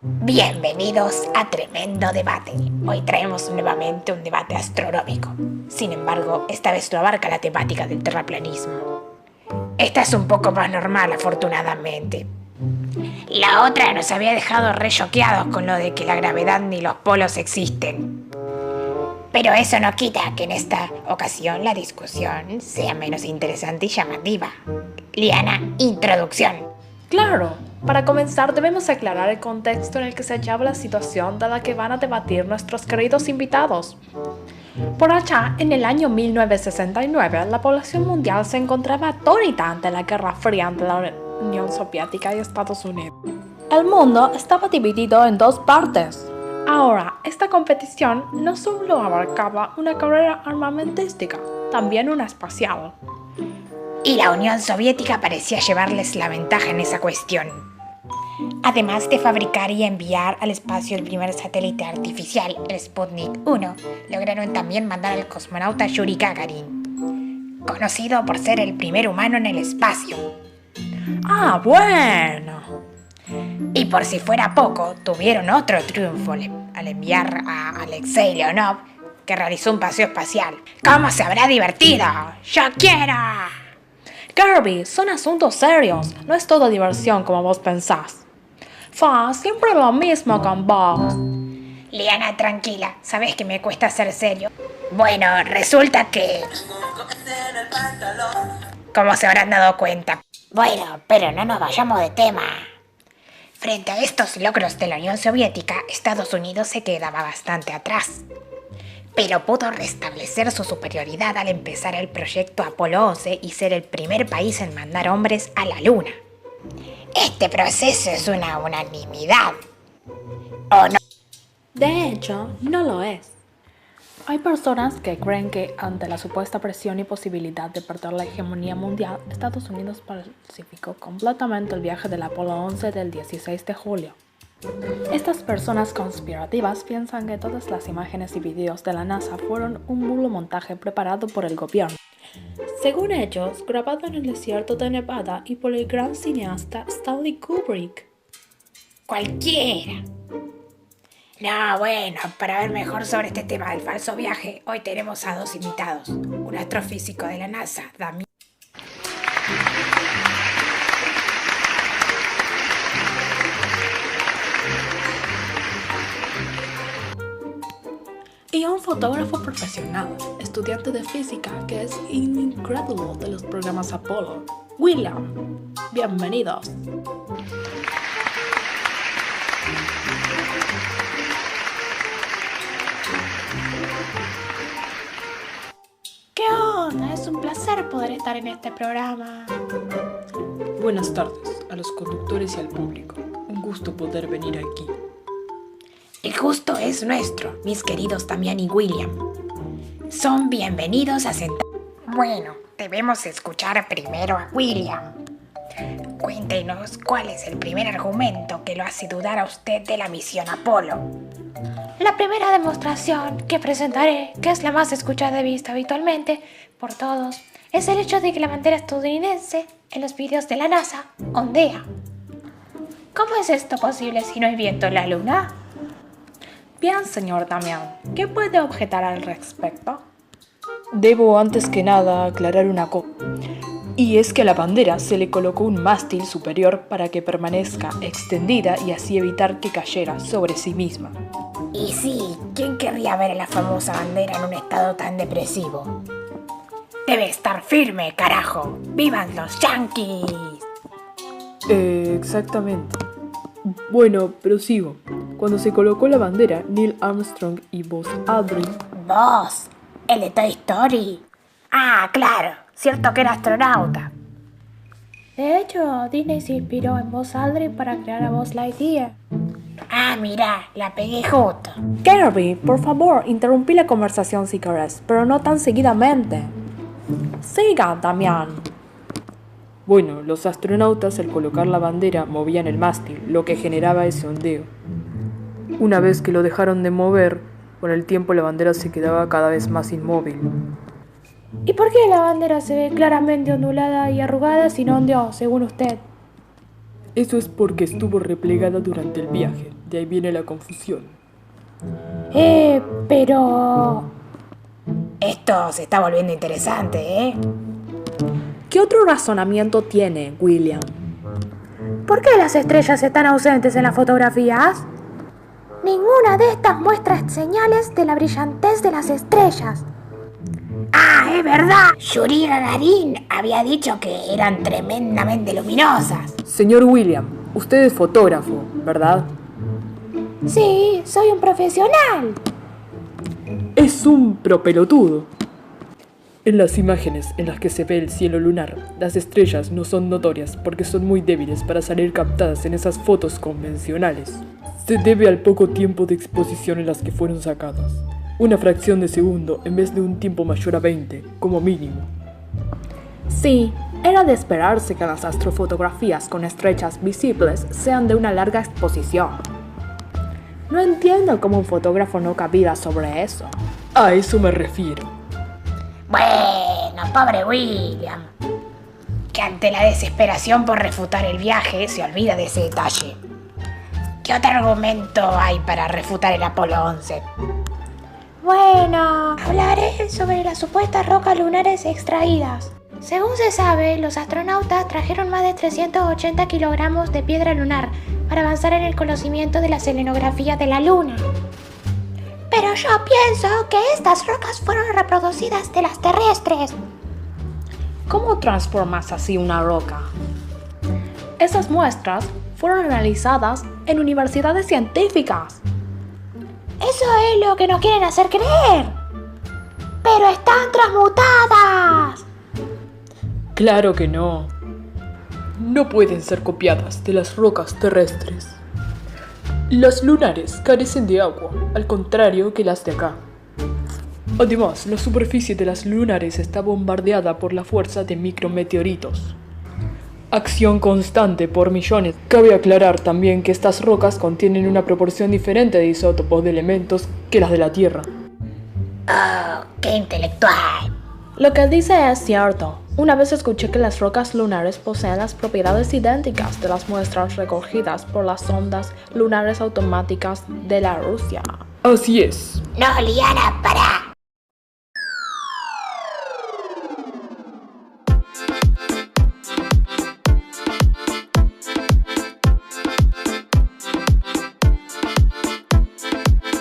Bienvenidos a Tremendo Debate. Hoy traemos nuevamente un debate astronómico. Sin embargo, esta vez no abarca la temática del terraplanismo. Esta es un poco más normal, afortunadamente. La otra nos había dejado re choqueados con lo de que la gravedad ni los polos existen. Pero eso no quita que en esta ocasión la discusión sea menos interesante y llamativa. Liana, introducción. Claro, para comenzar debemos aclarar el contexto en el que se hallaba la situación de la que van a debatir nuestros queridos invitados. Por allá, en el año 1969, la población mundial se encontraba atónita ante la Guerra Fría entre la Unión Soviética y Estados Unidos. El mundo estaba dividido en dos partes. Ahora, esta competición no solo abarcaba una carrera armamentística, también una espacial. Y la Unión Soviética parecía llevarles la ventaja en esa cuestión. Además de fabricar y enviar al espacio el primer satélite artificial, el Sputnik 1, lograron también mandar al cosmonauta Yuri Gagarin, conocido por ser el primer humano en el espacio. ¡Ah, bueno! Y por si fuera poco, tuvieron otro triunfo al enviar a Alexei Leonov, que realizó un paseo espacial. ¿Cómo se habrá divertido? ¡Yo quiero! Kirby, son asuntos serios, no es todo diversión como vos pensás. Siempre lo mismo con vos. Liana, tranquila, sabes que me cuesta ser serio. Bueno, resulta que... como se habrán dado cuenta. Bueno, pero no nos vayamos de tema. Frente a estos logros de la Unión Soviética, Estados Unidos se quedaba bastante atrás. Pero pudo restablecer su superioridad al empezar el proyecto Apolo 11 y ser el primer país en mandar hombres a la Luna. Este proceso es una unanimidad, ¿o no? De hecho, no lo es. Hay personas que creen que ante la supuesta presión y posibilidad de perder la hegemonía mundial, Estados Unidos falsificó completamente el viaje del Apolo 11 del 16 de julio. Estas personas conspirativas piensan que todas las imágenes y videos de la NASA fueron un burdo montaje preparado por el gobierno. Según ellos, grabado en el desierto de Nevada y por el gran cineasta Stanley Kubrick. Cualquiera. No, bueno, para ver mejor sobre este tema del falso viaje, hoy tenemos a dos invitados. Un astrofísico de la NASA, Damián. Y un fotógrafo profesional, estudiante de física que es incrédulo de los programas Apolo, William. Bienvenidos. ¿Qué onda? Es un placer poder estar en este programa. Buenas tardes a los conductores y al público. Un gusto poder venir aquí. El gusto es nuestro, mis queridos Damián y William. Son bienvenidos a sentar. Bueno, debemos escuchar primero a William. Cuéntenos cuál es el primer argumento que lo hace dudar a usted de la misión Apolo. La primera demostración que presentaré, que es la más escuchada y vista habitualmente por todos, es el hecho de que la bandera estadounidense en los videos de la NASA ondea. ¿Cómo es esto posible si no hay viento en la Luna? Bien, señor Damián, ¿qué puede objetar al respecto? Debo antes que nada aclarar una cosa. Y es que a la bandera se le colocó un mástil superior para que permanezca extendida y así evitar que cayera sobre sí misma. Y sí, ¿quién querría ver a la famosa bandera en un estado tan depresivo? Debe estar firme, carajo. ¡Vivan los Yankees! Exactamente. Bueno, prosigo. Cuando se colocó la bandera, Neil Armstrong y Buzz Aldrin... ¿Vos? ¿El de Toy Story? Ah, claro. Cierto que era astronauta. De hecho, Disney se inspiró en Buzz Aldrin para crear a Buzz Lightyear. Ah, mirá, la pegué justo. Kirby, por favor, interrumpí la conversación si querés, pero no tan seguidamente. Siga, Damián. Bueno, los astronautas al colocar la bandera movían el mástil, lo que generaba ese ondeo. Una vez que lo dejaron de mover, con el tiempo la bandera se quedaba cada vez más inmóvil. ¿Y por qué la bandera se ve claramente ondulada y arrugada si no ondeó, según usted? Eso es porque estuvo replegada durante el viaje. De ahí viene la confusión. Pero... Esto se está volviendo interesante, ¿eh? ¿Qué otro razonamiento tiene, William? ¿Por qué las estrellas están ausentes en las fotografías? Ninguna de estas muestra señales de la brillantez de las estrellas. ¡Ah, es verdad! Yuri Gagarin había dicho que eran tremendamente luminosas. Señor William, usted es fotógrafo, ¿verdad? Sí, soy un profesional. Es un propelotudo. En las imágenes en las que se ve el cielo lunar, las estrellas no son notorias porque son muy débiles para salir captadas en esas fotos convencionales. Se debe al poco tiempo de exposición en las que fueron sacadas. Una fracción de segundo en vez de un tiempo mayor a 20, como mínimo. Sí, era de esperarse que las astrofotografías con estrellas visibles sean de una larga exposición. No entiendo cómo un fotógrafo no capira sobre eso. A eso me refiero. Bueno, pobre William, que ante la desesperación por refutar el viaje se olvida de ese detalle. ¿Qué otro argumento hay para refutar el Apolo 11? Bueno, hablaré sobre las supuestas rocas lunares extraídas. Según se sabe, los astronautas trajeron más de 380 kilogramos de piedra lunar para avanzar en el conocimiento de la selenografía de la Luna. Pero yo pienso que estas rocas fueron reproducidas de las terrestres. ¿Cómo transformas así una roca? Esas muestras fueron analizadas en universidades científicas. Eso es lo que nos quieren hacer creer. ¡Pero están transmutadas! Claro que no. No pueden ser copiadas de las rocas terrestres. Las lunares carecen de agua, al contrario que las de acá. Además, la superficie de las lunares está bombardeada por la fuerza de micrometeoritos. Acción constante por millones. Cabe aclarar también que estas rocas contienen una proporción diferente de isótopos de elementos que las de la Tierra. ¡Oh, qué intelectual! Lo que dice es cierto. Una vez escuché que las rocas lunares poseen las propiedades idénticas de las muestras recogidas por las sondas lunares automáticas de la Rusia. Así es. No, Liana, pará.